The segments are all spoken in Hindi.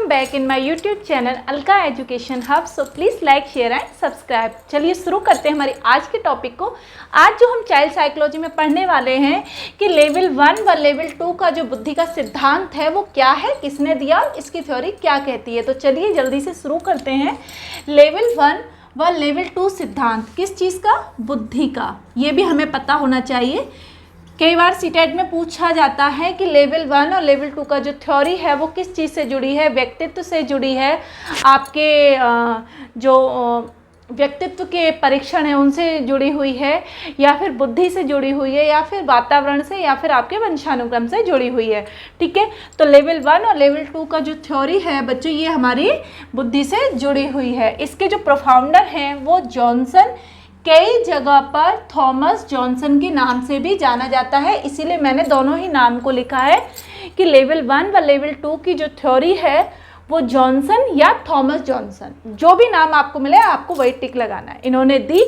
Back in my YouTube channel Alka education hub. So please like share and subscribe. चलिए शुरू करते हैं हमारी आज के टॉपिक को। आज जो हम चाइल्ड साइकोलॉजी में पढ़ने वाले हैं कि लेवल 1 व लेवल 2 का जो बुद्धि का सिद्धांत है वो क्या है, किसने दिया, इसकी थ्योरी क्या कहती है। तो चलिए जल्दी से शुरू करते हैं। लेवल 1 व लेवल 2 सिद्धांत किस चीज़ का? बुद्धि का। ये भी हमें पता होना चाहिए। कई बार सीटेट में पूछा जाता है कि लेवल 1 और लेवल 2 का जो थ्योरी है वो किस चीज़ से जुड़ी है, व्यक्तित्व से जुड़ी है, आपके जो व्यक्तित्व के परीक्षण हैं उनसे जुड़ी हुई है, या फिर बुद्धि से जुड़ी हुई है, या फिर वातावरण से, या फिर आपके वंशानुक्रम से जुड़ी हुई है। ठीक है, तो लेवल 1 और लेवल 2 का जो थ्योरी है बच्चों, ये हमारी बुद्धि से जुड़ी हुई है। इसके जो प्रोफाउंडर हैं वो जॉनसन, कई जगह पर थॉमस जॉनसन के नाम से भी जाना जाता है, इसीलिए मैंने दोनों ही नाम को लिखा है कि लेवल 1 व लेवल 2 की जो थ्योरी है वो जॉनसन या थॉमस जॉनसन, जो भी नाम आपको मिले आपको वही टिक लगाना है, इन्होंने दी।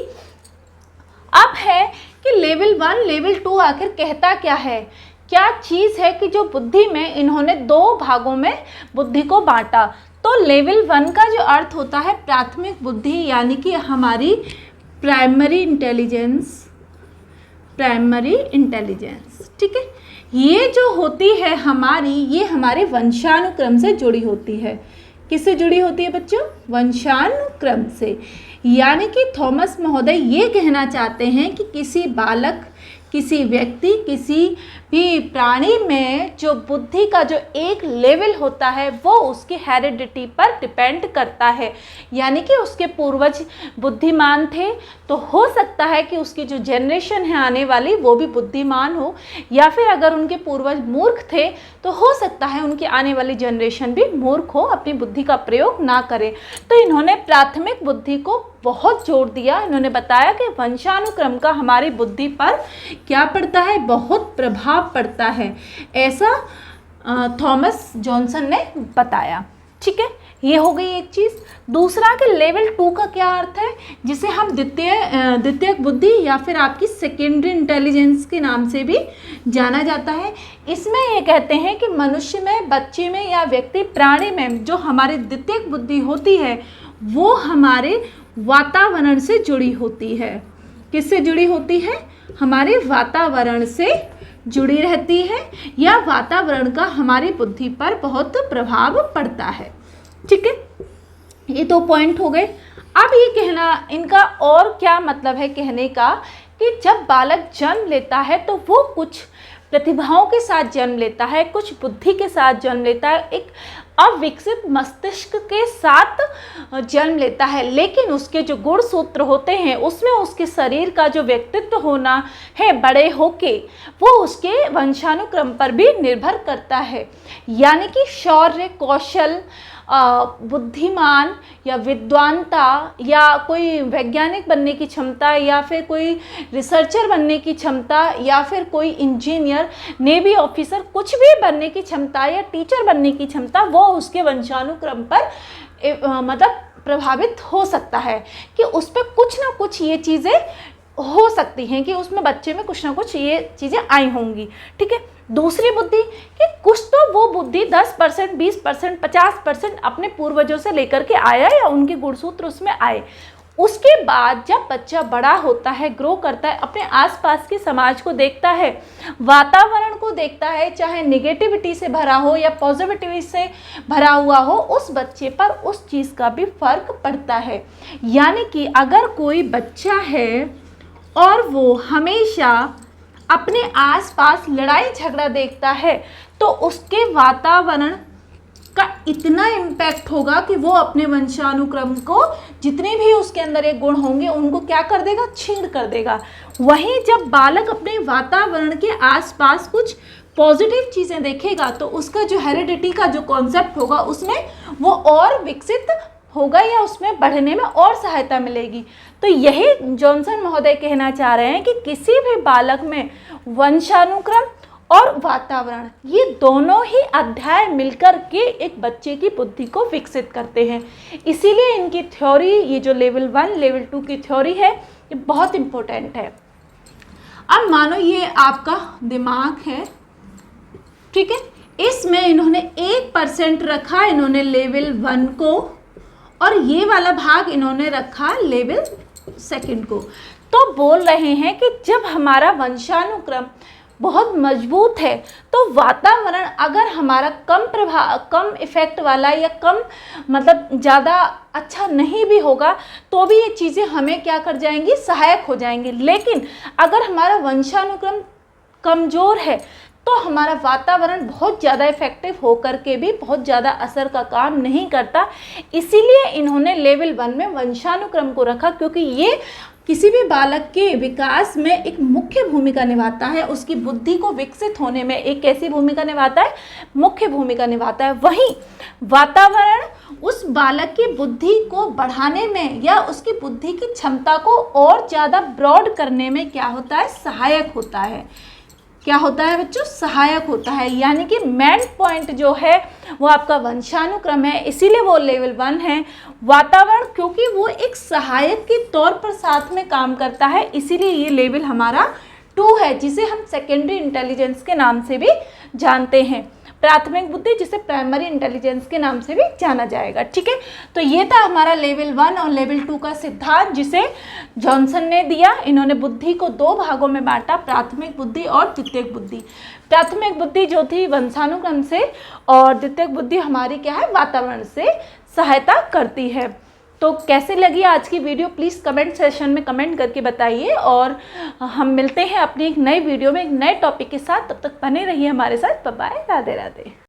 अब है कि लेवल 1 लेवल 2 आखिर कहता क्या है, क्या चीज़ है कि जो बुद्धि में इन्होंने दो भागों में बुद्धि को बांटा। तो लेवल 1 का जो अर्थ होता है प्राथमिक बुद्धि, यानी कि हमारी प्राइमरी इंटेलिजेंस। ठीक है, ये जो होती है हमारी, ये हमारे वंशानुक्रम से जुड़ी होती है। किससे जुड़ी होती है बच्चों? वंशानुक्रम से। यानी कि थॉमस महोदय ये कहना चाहते हैं कि किसी बालक, किसी व्यक्ति, किसी भी प्राणी में जो बुद्धि का जो एक लेवल होता है वो उसकी हेरिडिटी पर डिपेंड करता है। यानी कि उसके पूर्वज बुद्धिमान थे तो हो सकता है कि उसकी जो जनरेशन है आने वाली वो भी बुद्धिमान हो, या फिर अगर उनके पूर्वज मूर्ख थे तो हो सकता है उनकी आने वाली जनरेशन भी मूर्ख हो, अपनी बुद्धि का प्रयोग ना करे। तो इन्होंने प्राथमिक बुद्धि को बहुत जोर दिया। इन्होंने बताया कि वंशानुक्रम का हमारी बुद्धि पर क्या पड़ता है, बहुत प्रभाव पड़ता है, ऐसा थॉमस जॉनसन ने बताया। ठीक है, ये हो गई एक चीज़। दूसरा कि लेवल 2 का क्या अर्थ है, जिसे हम द्वितीयक बुद्धि या फिर आपकी सेकेंडरी इंटेलिजेंस के नाम से भी जाना जाता है। इसमें ये कहते हैं कि मनुष्य में, बच्चे में या व्यक्ति प्राणी में जो हमारी द्वितीयक बुद्धि होती है वो हमारे वातावरण से जुड़ी होती है। किससे जुड़ी होती है? हमारे वातावरण से जुड़ी रहती है, या वातावरण का हमारी बुद्धि पर बहुत प्रभाव पड़ता है। ठीक है, ये 2 पॉइंट हो गए। अब ये कहना, इनका और क्या मतलब है कहने का कि जब बालक जन्म लेता है तो वो कुछ प्रतिभाओं के साथ जन्म लेता है, कुछ बुद्धि के साथ जन्म लेता है, एक अविकसित मस्तिष्क के साथ जन्म लेता है, लेकिन उसके जो गुण सूत्र होते हैं उसमें उसके शरीर का जो व्यक्तित्व होना है बड़े होके वो उसके वंशानुक्रम पर भी निर्भर करता है। यानी कि शौर्य, कौशल, बुद्धिमान या विद्वानता, या कोई वैज्ञानिक बनने की क्षमता, या फिर कोई रिसर्चर बनने की क्षमता, या फिर कोई इंजीनियर, नेवी ऑफिसर, कुछ भी बनने की क्षमता या टीचर बनने की क्षमता, वो उसके वंशानुक्रम पर मतलब प्रभावित हो सकता है कि उस पर कुछ ना कुछ ये चीज़ें हो सकती हैं कि उसमें बच्चे में कुछ ना कुछ ये चीज़ें आई होंगी। ठीक है, दूसरी बुद्धि कि कुछ तो वो बुद्धि 10%, 20%, 50% अपने पूर्वजों से लेकर के आया, या उनके गुणसूत्र उसमें आए। उसके बाद जब बच्चा बड़ा होता है, ग्रो करता है, अपने आसपास के समाज को देखता है, वातावरण को देखता है, चाहे नेगेटिविटी से भरा हो या पॉजिटिविटी से भरा हुआ हो, उस बच्चे पर उस चीज़ का भी फर्क पड़ता है। यानी कि अगर कोई बच्चा है और वो हमेशा अपने आसपास लड़ाई झगड़ा देखता है तो उसके वातावरण का इतना इम्पैक्ट होगा कि वो अपने वंशानुक्रम को, जितने भी उसके अंदर एक गुण होंगे उनको क्या कर देगा, छीण कर देगा। वहीं जब बालक अपने वातावरण के आसपास कुछ पॉजिटिव चीज़ें देखेगा तो उसका जो हेरिडिटी का जो कॉन्सेप्ट होगा उसमें वो और विकसित होगा, या उसमें बढ़ने में और सहायता मिलेगी। तो यही जॉनसन महोदय कहना चाह रहे हैं कि किसी भी बालक में वंशानुक्रम और वातावरण, ये दोनों ही अध्याय मिलकर के एक बच्चे की बुद्धि को विकसित करते हैं। इसीलिए इनकी थ्योरी, ये जो लेवल 1 लेवल 2 की थ्योरी है, ये बहुत इम्पोर्टेंट है। अब मानो ये आपका दिमाग है, ठीक है, इसमें इन्होंने 1% रखा इन्होंने लेवल 1 को, और ये वाला भाग इन्होंने रखा लेवल 2 को। तो बोल रहे हैं कि जब हमारा वंशानुक्रम बहुत मजबूत है तो वातावरण अगर हमारा कम इफेक्ट वाला या कम मतलब ज़्यादा अच्छा नहीं भी होगा तो भी ये चीज़ें हमें क्या कर जाएंगी, सहायक हो जाएंगी। लेकिन अगर हमारा वंशानुक्रम कमज़ोर है तो हमारा वातावरण बहुत ज़्यादा इफेक्टिव होकर के भी बहुत ज़्यादा असर का काम नहीं करता। इसीलिए इन्होंने लेवल 1 में वंशानुक्रम को रखा, क्योंकि ये किसी भी बालक के विकास में एक मुख्य भूमिका निभाता है, उसकी बुद्धि को विकसित होने में एक कैसी भूमिका निभाता है, मुख्य भूमिका निभाता है। वहीं वातावरण उस बालक की बुद्धि को बढ़ाने में या उसकी बुद्धि की क्षमता को और ज़्यादा ब्रॉड करने में क्या होता है, सहायक होता है। क्या होता है बच्चों, सहायक होता है। यानी कि मेन पॉइंट जो है वो आपका वंशानुक्रम है, इसीलिए वो लेवल 1 है। वातावरण क्योंकि वो एक सहायक के तौर पर साथ में काम करता है, इसीलिए ये लेवल हमारा 2 है, जिसे हम सेकेंडरी इंटेलिजेंस के नाम से भी जानते हैं। प्राथमिक बुद्धि जिसे प्राइमरी इंटेलिजेंस के नाम से भी जाना जाएगा। ठीक है, तो ये था हमारा लेवल 1 और लेवल 2 का सिद्धांत जिसे जॉनसन ने दिया। इन्होंने बुद्धि को 2 भागों में बांटा, प्राथमिक बुद्धि और द्वितीयक बुद्धि। प्राथमिक बुद्धि जो थी वंशानुक्रम से, और द्वितीयक बुद्धि हमारी क्या है, वातावरण से सहायता करती है। तो कैसे लगी आज की वीडियो प्लीज़ कमेंट सेशन में कमेंट करके बताइए, और हम मिलते हैं अपनी एक नई वीडियो में एक नए टॉपिक के साथ। तब तक बने रहिए हमारे साथ। Bye bye, Radhe Radhe.